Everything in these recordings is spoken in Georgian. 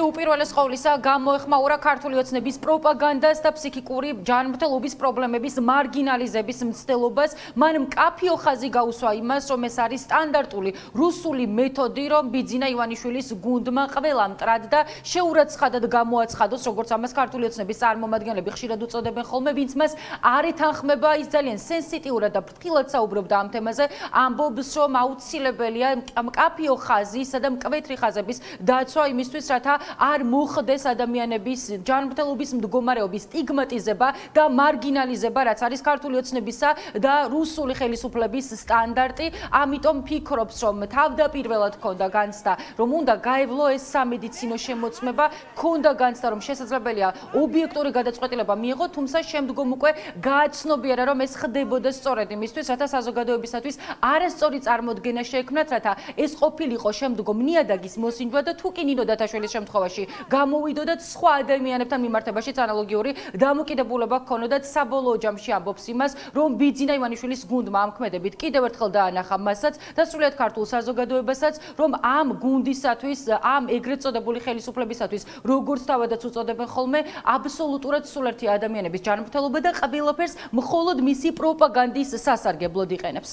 უპირველეს ყოვლისა გამოეხმაურა ქართული ოცნების პროპაგანდას და ფსიქიკური ჯანმრთელობის პრობლემების მარგინალიზების მცდელობას. მან მკაფიო ხაზი გაუსვა იმას, რომ ეს არის სტანდარტული რუსული მეთოდი, რომ ბიძინა ივანიშვილის გუნდმა ყველა მტრად და შეურაცხადად გამოაცხადოს, როგორც ამას ქართული ოცნების წარმომადგენლები ხშირად უწოდებენ ხოლმე, ვინც მას არ ეთანხმება, ის ძალიან სენსიტიურად და ფრთხილად საუბრობდა ამ თემაზე, ამბობს, რომ აუცილებელია მკაფიო ხაზისა და მკვეთრი ხაზების დაცვა იმისთვის, რათა არ მოხდეს ადამიანების ჯანმრთელობის მდგომარეობის სტიგმატიზება და მარგინალიზება, რაც არის ქართული ოცნებისა და რუსული ხელისუფლების სტანდარტი. ამიტომ ფიქრობს, რომ თავდაპირველად ქონდა განცდა, რომ უნდა გაევლო ეს სამედიცინო შემოწმება, ქონდა განცდა, რომ შესაძლებელია ობიექტური გადაწყვეტილება მიიღო, თუმცა შემდგომ უკვე გააცნობიერა, რომ ეს ხდებოდა სწორედ იმისთვის, რათა საზოგადოებისათვის არასწორი წარმოდგენა შეექმნათ, რათა ეს ყოფილიყო შემდგომ ნიადაგის მოსინჯვა და თუ კი ნინო დათაშვილის შემთხვევაში გამოვიდოდათ სხვა ადამიანებთან მიმართებაშიც ანალოგიური დამოკიდებულება ჰქონოდათ. საბოლოო ჯამში ამბობს იმას, რომ ბიძინა ივანიშვილის გუნდმა ამ ქმედებით კიდევ ერთხელ დაანახა მასაც და სრულიად ქართულ საზოგადოებასაც, რომ ამ გუნდისათვის, ამ ეგრეთ წოდებული ხელისუფლებისათვის, როგორც თავადაც უწოდებენ ხოლმე, აბსოლუტურად სულ ერთი ადამიანების ჯანმრთელობა და ყველაფერს მხოლოდ მისი პროპაგანდის სასარგებლოდ იყენებს.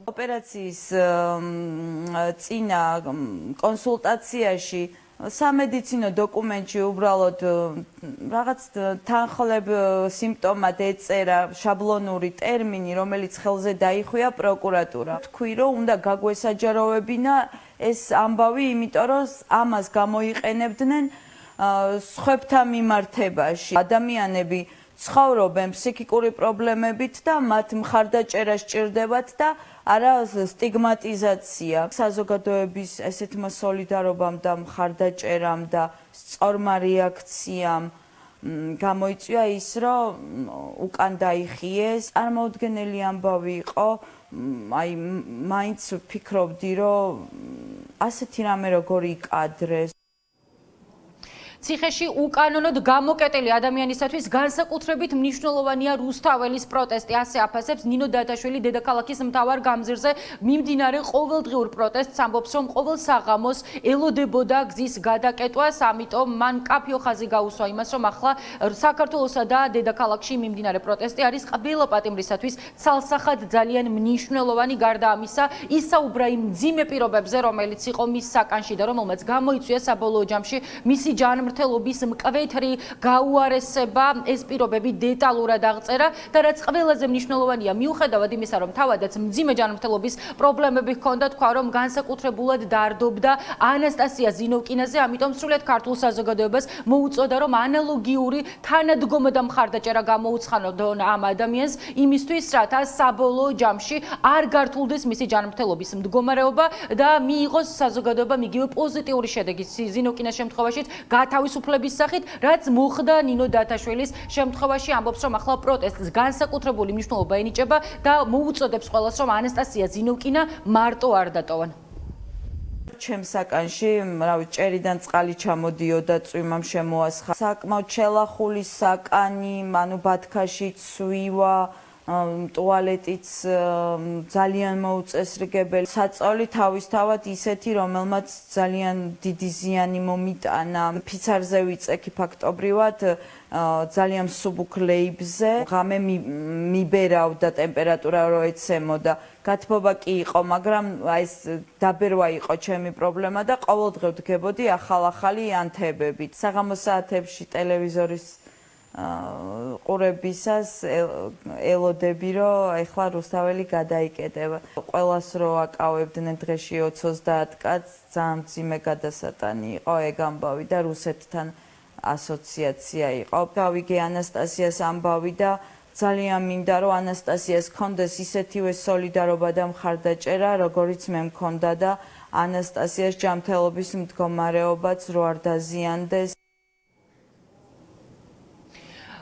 ოპერაციის წინა კონსულტაციაში სამედიცინო დოკუმენტში უბრალოდ რაღაც თანხლებ სიმპტომად ეწერა შაბლონური ტერმინი, რომელიც ხელზე დაიხვია პროკურატურა. თქვი, რომ უნდა გაგვესაჯაროვებინა ეს ამბავი, იმიტომ რომ ამას გამოიყენებდნენ სხვებთან მიმართებაში. ადამიანები ცხოვრობენ ფსიქიკური პრობლემებით და მათ მხარდაჭერა სჭირდებათ და არა სტიგმატიზაცია. საზოგადოების ესეთმა სოლიდარობამ და მხარდაჭერამ და სწორმა რეაქციამ გამოიწვია ის, რომ უკან დაიხიეს. წარმოუდგენელი ამბავი იყო, აი მაინც ვფიქრობდი, რომ ასეთი რამე როგორ იკადრეს. ციხეში უკანონოდ გამოკეტილი ადამიანისათვის განსაკუთრებით მნიშვნელოვანია რუსთაველის პროტესტი. ასე აფასებს ნინო დათაშვილი დედაქალაქის მთავარ გამზირზე მიმდინარე ყოველდღიურ პროტესტს. ამბობს, რომ ყოველ საღამოს ელოდებოდა გზის გადაკეტვას, ამიტომ მან მკაფიო ხაზი გაუსვა იმას, რომ ახლა საქართველოსა და დედაქალაქში მიმდინარე პროტესტი არის ყველა პატიმრისათვის ცალსახად ძალიან მნიშვნელოვანი. გარდა ამისა, ისაუბრა იმ მძიმე პირობებზე, რომელიც იყო მის საკანში და რომელმაც გამოიწვია საბოლოო ჯამში მისი ჯანმრთელობის მკვეთრი გაუარესება. ეს პირობები დეტალურად აღწერა და რაც ყველაზე მნიშვნელოვანია, მიუხედავად იმისა, რომ თავადაც მძიმე ჯანმრთელობის პრობლემები ჰქონდა, თქვა, რომ განსაკუთრებულად დარდობდა ანასტასია ზინოვკინაზე, ამიტომ სრულიად ქართულ საზოგადოებას მოუწოდა, რომ ანალოგიური თანადგომა და მხარდაჭერა გამოუცხადონ ამ ადამიანს იმისთვის, რათა საბოლოო ჯამში არ გართულდეს მისი ჯანმრთელობის მდგომარეობა და მიიღოს საზოგადოებამ იგივე პოზიტიური შედეგი ზინოვკინას შემთხვევაშიც თავისუფლების სახით, რაც მოხდა ნინო დათაშვილის შემთხვევაში. ამბობს, რომ ახლა პროტესტს განსაკუთრებული მნიშვნელობა ენიჭება და მოუწოდებს ყველას, რომ ანასტასია ზინოვკინა მარტო არ დატოვან. ჩემს საკანში, რავი, ჭერიდან წყალი ჩამოდიოდა, წვიმამ შემოასხა. საკმაოდ შელახული საკანი, ანუ ბათქაში ცვივა, ტუალეტიც ძალიან მოუწესრიგებელი. საწოლი თავისთავად ისეთი, რომელმაც ძალიან დიდი ზიანი მომიტანა. ფიცარზე ვიწექი ფაქტობრივად ძალიან მსუბუქ ლეიბზე. ღამე მიბერავდა ტემპერატურა რო ეცემოდა. გათბობა კი იყო, მაგრამ ეს დაბერვა იყო ჩემი პრობლემა და ყოველდღე ვდგებოდი ახალ-ახალი ანთებებით. საღამო საათებში ტელევიზორის ყურებისას ელოდები, რომ ეხლა რუსთაველი გადაიკეტება. ყველას რო აკავებდნენ დღეში 20-30 კაცს, ძალიან მძიმე გადასატანი იყო ეგ ამბავი და რუსეთთან ასოციაცია იყო. გავიგე ანასტასიას ამბავი და ძალიან მინდა, რომ ანასტასიას ჰქონდეს ისეთივე სოლიდარობა და მხარდაჭერა, როგორიც მე მქონდა და ანასტასიას ჯანმრთელობის მდგომარეობაც რო არ დაზიანდეს.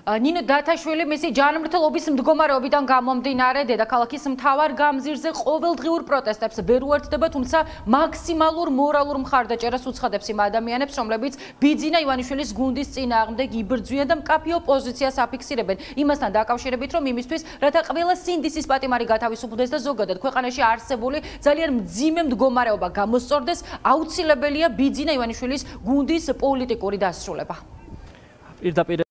ნინო დათაშვილი მისი ჯანმრთელობის მდგომარეობიდან გამომდინარე დედაქალაქის მთავარ გამზირზე ყოველდღიურ პროტესტებს ვერ უერთდება, თუმცა მაქსიმალურ მორალურ მხარდაჭერას უცხადებს იმ ადამიანებს, რომლებიც ბიძინა ივანიშვილის გუნდის წინააღმდეგ იბრძვიან და მკაფიო პოზიციას აფიქსირებენ. იმასთან დაკავშირებით, რომ იმისთვის, რათა ყველა სინდისის პატიმარი გათავისუფლდეს და ზოგადად ქვეყანაში არსებული ძალიან მძიმე მდგომარეობა გამოსწორდეს, აუცილებელია ბიძინა ივანიშვილის გუნდის პოლიტიკური დასრულება.